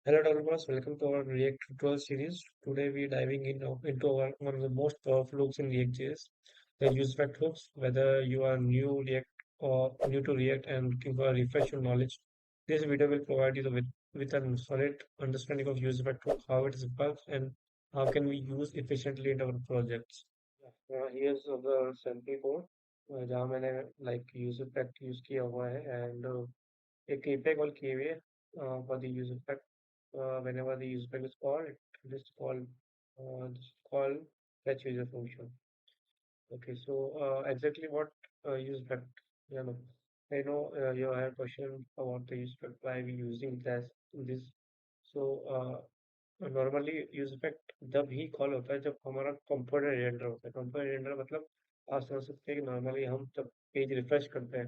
Hello developers, welcome to our React tutorial series. Today we are diving into one of the most powerful hooks in React.js, the useEffect hooks. Whether you are new to React and looking for a refresh your knowledge, this video will provide you with a solid understanding of useEffect hook, how it works, and how can we use efficiently in our projects. Here's the sample code जहाँ मैंने like useEffect use किया हुआ है and एक API call किए हुए for the useEffect. Whenever the useEffect is called, just call fetch user function. Okay, so exactly what useEffect, you know, I know you have a question about the useEffect, why we using this. So normally use effect जब ही call होता है जब हमारा computer render होता है। Computer render मतलब आप समझ सकते हैं कि नॉर्मली हम जब पेज रिफ्रेश करते हैं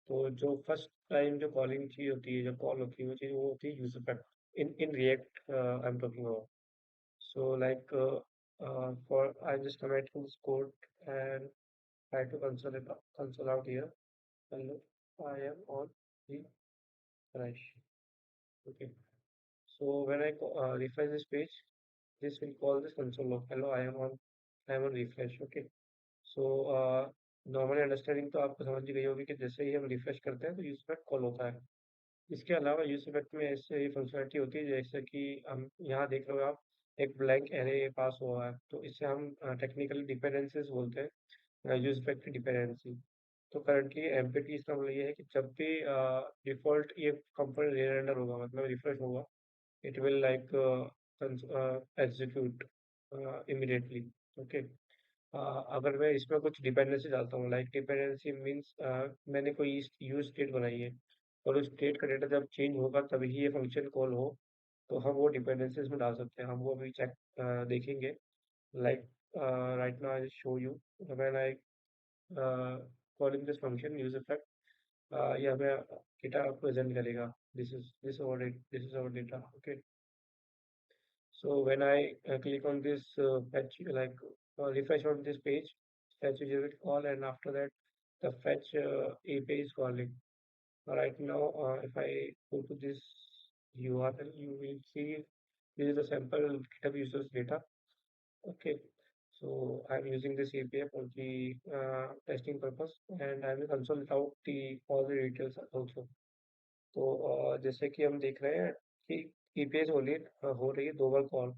तो जो फर्स्ट टाइम जो कॉलिंग चीज होती है, जो कॉल होती है, वो चीज वो होती है use effect in React I am talking about. So like for I just write this code and try to console out here. Hello, I am on the crash. Okay. So when I refresh this page, this will call this console log. Hello, I am on refresh. Okay. So normally understanding तो आपको समझ ही गई होगी कि जैसे ही हम refresh करते हैं तो यूज इफेक्ट कॉल होता है। इसके अलावा यूज इफेक्ट में ऐसे ही फंक्शनलिटी होती है जैसे कि हम यहाँ देख रहे हो आप, एक ब्लैंक एरे पास हुआ है तो इसे हम टेक्निकली डिपेंडेंसीज बोलते हैं, यूज इफेक्ट की डिपेंडेंसी। तो करंटली एम्पटी इसका मतलब ये है कि जब भी डिफॉल्ट ये कंपोनेंट रेंडर होगा मतलब रिफ्रेश होगा, it will like execute immediately. Okay. अगर मैं इसमें कुछ डिपेंडेंसी डालता हूँ, लाइक डिपेंडेंसी मीन्स मैंने कोई यूज स्टेट बनाई है और उस स्टेट का डेटा जब चेंज होगा तभी ये फंक्शन कॉल हो, तो हम वो डिपेंडेंसीज में डाल सकते हैं। हम वो अभी चेक देखेंगे। Like right now I show you when I calling this function use effect, ये हमें डेटा प्रेजेंट करेगा। This is our data. Okay. So when I click on this fetch, like refresh on this page, fetch user will call, and after that, the fetch API is calling. Right now, if I go to this URL, you will see this is the sample GitHub users data. Okay, so I'm using this API for the testing purpose, and I will consult out the all the details also. तो जैसे कि हम देख रहे हैं कि EPS हो रही है 2 बार कॉल।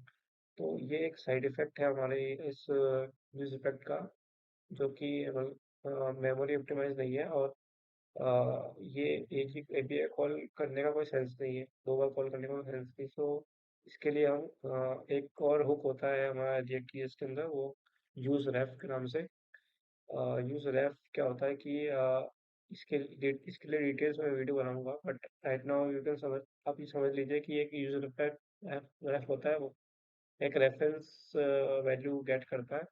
तो ये एक साइड इफेक्ट है हमारे इस न्यूज़ इफेक्ट का, जो कि मेमोरी ऑप्टिमाइज नहीं है और ये एक ही एपीआई कॉल करने का कोई सेंस नहीं है, 2 बार कॉल करने का कोई सेंस नहीं। सो इसके लिए हम एक और हुक होता है हमारा रिएक्ट के अंदर, वो यूज रेफ के नाम से। यूज रेफ क्या होता है कि इसके लिए डिटेल्स में वीडियो बनाऊंगा, but right now you can समझ, आप ये समझ लीजिए कि एक यूज रेफ होता है, वो एक रेफरेंस वैल्यू गेट करता है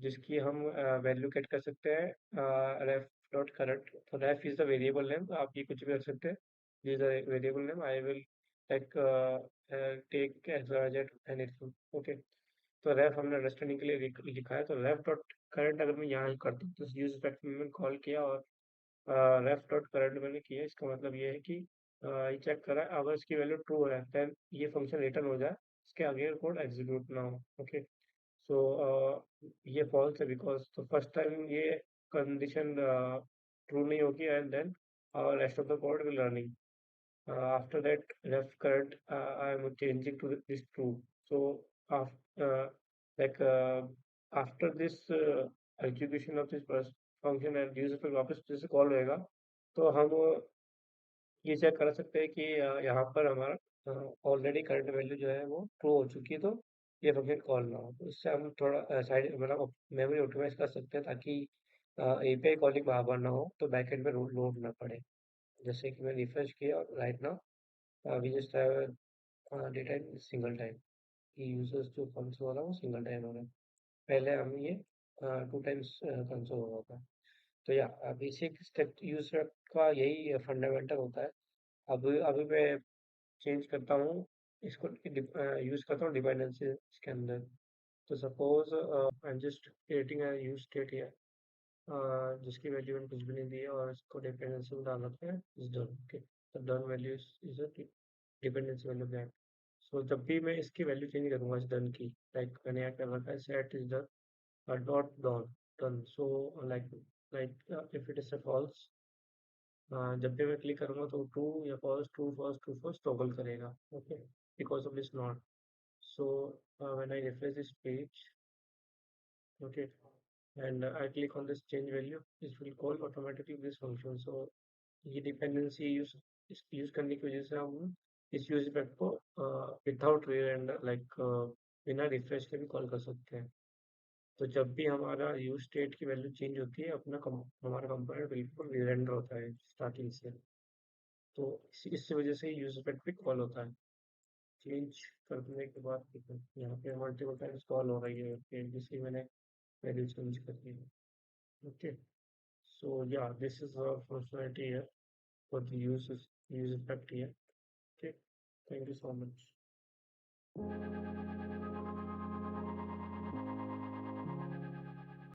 जिसकी हम वैल्यू गेट कर सकते हैं रेफ डॉट करंट। तो ref is the variable name, आप ये कुछ भी रख सकते हैं। This is variable name, I will like take x anything. Okay. तो रेफ हमने अंडरस्टैंडिंग के लिए लिखा है। तो रेफ डॉट करंट अगर मैं यहाँ करता हूँ तो यूज इफेक्ट में कॉल किया और रेफ डॉट करंट मैंने किया, इसका मतलब ये है कि ये चेक करा, अगर इसकी वैल्यू ट्रू है देन ये फंक्शन रिटर्न हो जाए, इसके आगे कोड एग्जीक्यूट ना हो। ओके। सो ये फॉल्स है बिकॉज तो फर्स्ट टाइम ये कंडीशन ट्रू नहीं होगी and then rest of the code will running. After that, ref current, I am changing to this true. So after like after this execution of this function and user फिर वापस जैसे call होएगा, तो हम ये check कर सकते हैं कि यहाँ पर हमारा ऑलरेडी करंट वैल्यू जो है वो ट्रू हो चुकी है, तो ये फंक्शन कॉल ना हो। तो इससे हम थोड़ा साइड मतलब मेमोरी ऑप्टिमाइज कर सकते हैं ताकि एपीआई कॉलिंग बार बार ना हो, तो बैकएंड में लोड ना पड़े। जैसे कि मैं रिफ्रेश किया और right now we just have data in single time कि यूजर्स जो कंसोल हो रहा है वो सिंगल टाइम हो रहा है। पहले हम ये 2 टाइम्स कंसोल हो रहा था। तो या बेसिक स्टेप यूजर का यही फंडामेंटल होता है। अब अभी मैं चेंज करता हूँ इसको, यूज करता हूँ डिपेंडेंसी इसके अंदर। तो suppose I am just creating a use state here, जिसकी वैल्यू मैंने कुछ भी नहीं दी है और इसको डिपेंडेंसी में डाल रखते हैं इस डन। ओके। तो done value is a dependency value that. So जब भी मैं इसकी वैल्यू चेंज करूंगा इस डन की, लाइक मैंने यहाँ कर रखा है set is the dot done, so like like if it is a false, जब भी मैं क्लिक करूंगा तो ट्रू या false, true false, true false toggle करेगा, okay, because of this not. So when I refresh this page, okay, and I click on this change value, this will call automatically this function. So ये dependency use करने की वजह से हम इस use effect को without real and like बिना refresh के भी कॉल कर सकते हैं. तो जब भी हमारा use state की वैल्यू चेंज होती है, हमारा कंपोनेंट बिल्कुल re-render होता है स्टार्टिंग से. तो इस वजह से use effect भी कॉल होता है. चेंज करने के बाद देखो, यहाँ पे मल्टीपल टाइम्स कॉल हो रही है, जिसकी मैंने वैल्यू चेंज करनी है. Okay, so yeah, this is a functionality here for the use effect here. Okay, thank you so much.